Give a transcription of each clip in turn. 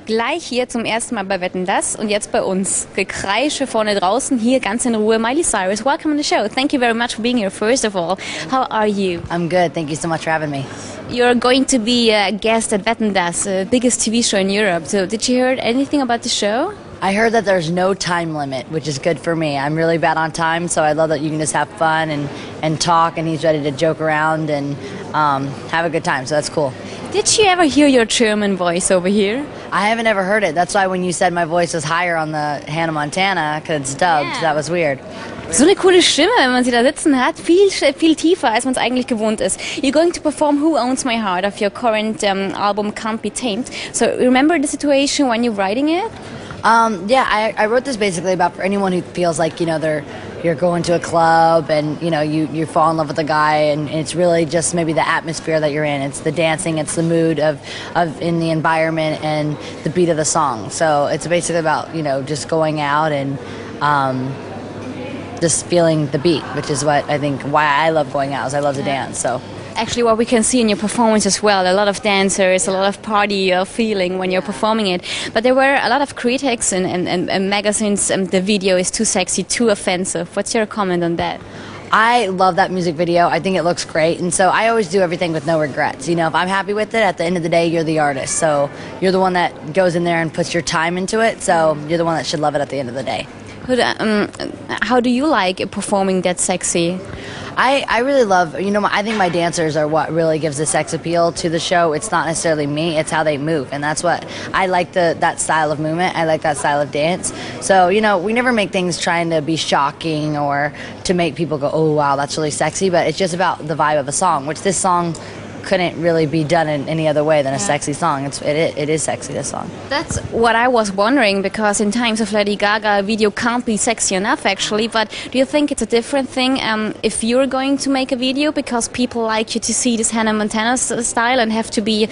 Gleich hier zum ersten Mal bei Wetten, das und jetzt bei uns. Gekreische vorne draußen, hier ganz in Ruhe. Miley Cyrus, welcome to the show. Thank you very much for being here, first of all. How are you? I'm good. Thank you so much for having me. You're going to be a guest at Wetten, das, biggest TV show in Europe. So did you hear anything about the show? I heard that there's no time limit, which is good for me. I'm really bad on time, so I love that you can just have fun and talk, and he's ready to joke around and have a good time, so that's cool. Did you ever hear your German voice over here? I haven't ever heard it. That's why when you said my voice was higher on the Hannah Montana, because it's dubbed, Yeah. that was weird. So eine coole Stimme, wenn man sie da sitzen hat, viel tiefer, als man es eigentlich gewohnt ist. You're going to perform Who Owns My Heart of your current album Can't Be Tamed. So remember the situation when you're writing it? Yeah, I wrote this basically about for anyone who feels like, you know, you're going to a club and, you know, you fall in love with a guy, and it's really just maybe the atmosphere that you're in. It's the dancing, it's the mood of in the environment and the beat of the song. So it's basically about, you know, just going out and just feeling the beat, which is what I think why I love going out, is I love to dance. So. Actually, what we can see in your performance as well, a lot of dancers, a lot of party feeling when you're performing it. But there were a lot of critics and magazines, the video is too sexy, too offensive. What's your comment on that? I love that music video. I think it looks great. And so I always do everything with no regrets. You know, if I'm happy with it, at the end of the day, you're the artist. So you're the one that goes in there and puts your time into it. So you're the one that should love it at the end of the day. How do you like performing that sexy? I really love, you know, I think my dancers are what really gives the sex appeal to the show. It's not necessarily me, it's how they move. And that's what, I like that style of movement. I like that style of dance. So, you know, we never make things trying to be shocking or to make people go, oh, wow, that's really sexy. But it's just about the vibe of a song, which this song couldn't really be done in any other way than a sexy song. It is sexy, this song. That's what I was wondering, because in times of Lady Gaga, a video can't be sexy enough, actually. But do you think it's a different thing if you're going to make a video, because people like you to see this Hannah Montana style and have to be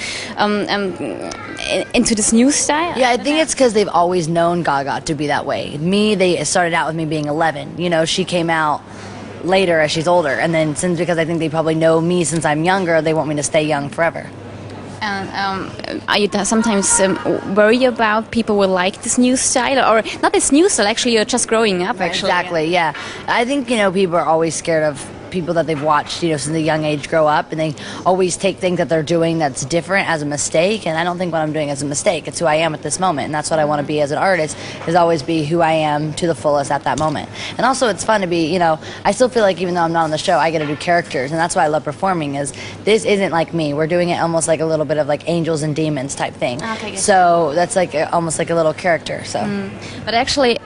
into this new style? Yeah, I think it's because they've always known Gaga to be that way. They started out with me being 11. You know, she came out later as she's older, and then because I think they probably know me since I'm younger, they want me to stay young forever. Are you sometimes worried about people will like this new style, or not this new style, actually you're just growing up, actually? Exactly, yeah. I think, you know, people are always scared of people that they've watched, you know, since a young age grow up, and they always take things that they're doing that's different as a mistake, and I don't think what I'm doing is a mistake. It's who I am at this moment, and that's what I want to be as an artist, is always be who I am to the fullest at that moment. And also it's fun to be, you know, I still feel like even though I'm not on the show, I get to do characters, and that's why I love performing, is this isn't like me. We're doing it almost like a little bit of like angels and demons type thing. Okay, so that's like almost like a little character. So. But actually,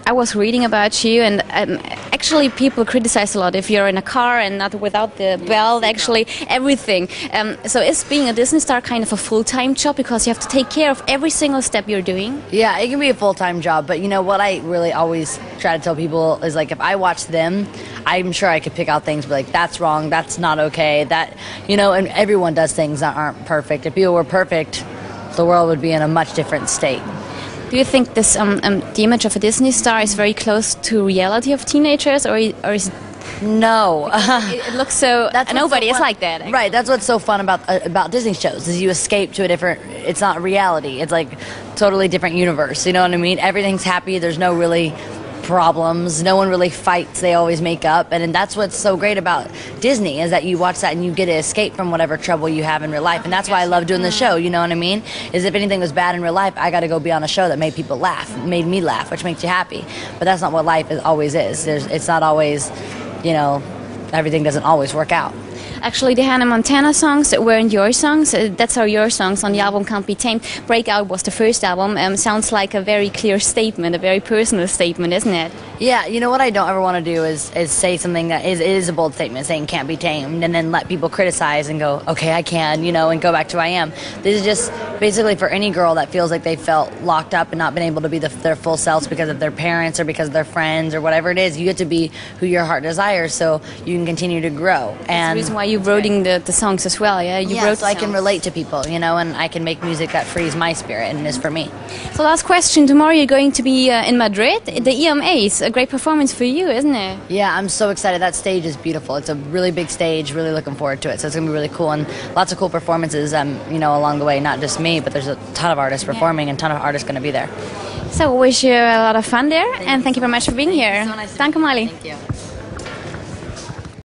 I was reading about you, and actually people criticize a lot if you're in a car and not without the belt, actually everything. So is being a Disney star kind of a full-time job, because you have to take care of every single step you're doing? Yeah, it can be a full-time job, but you know what I really always try to tell people is, like, if I watch them, I'm sure I could pick out things, be like, that's wrong, that's not okay, that, you know, and everyone does things that aren't perfect. If people were perfect, the world would be in a much different state. Do you think this the image of a Disney star is very close to reality of teenagers, or is no? It looks so. Nobody is like that. Right. That's what's so fun about Disney shows, is you escape to a different. It's not reality. It's like totally different universe. You know what I mean? Everything's happy. There's no really problems. No one really fights. They always make up, and that's what's so great about Disney, is that you watch that and you get to escape from whatever trouble you have in real life. And that's why I love doing the show. You know what I mean? Is if anything was bad in real life, I got to go be on a show that made people laugh, made me laugh, which makes you happy. But that's not what life always is. It's not always, you know, everything doesn't always work out. Actually, the Hannah Montana songs weren't your songs. That's how your songs on the album Can't Be Tamed. Breakout was the first album. Sounds like a very clear statement, a very personal statement, isn't it? Yeah, you know what I don't ever want to do is say something that is a bold statement, saying can't be tamed, and then let people criticize and go, okay, I can, you know, and go back to who I am. This is just basically for any girl that feels like they felt locked up and not been able to be their full selves because of their parents or because of their friends or whatever it is. You get to be who your heart desires, so you can continue to grow. And that's the reason why you're writing the songs as well, yeah? You wrote so I can relate to people, you know, and I can make music that frees my spirit and is for me. So last question, tomorrow you're going to be in Madrid, the EMAs. great performance for you, isn't it? Yeah, I'm so excited. That stage is beautiful. It's a really big stage. Really looking forward to it. So it's gonna be really cool and lots of cool performances. You know, along the way. Not just me, but there's a ton of artists performing and a ton of artists gonna be there. So wish you a lot of fun there, and thank you very much for being here. So nice. Danke, Miley. Thank you.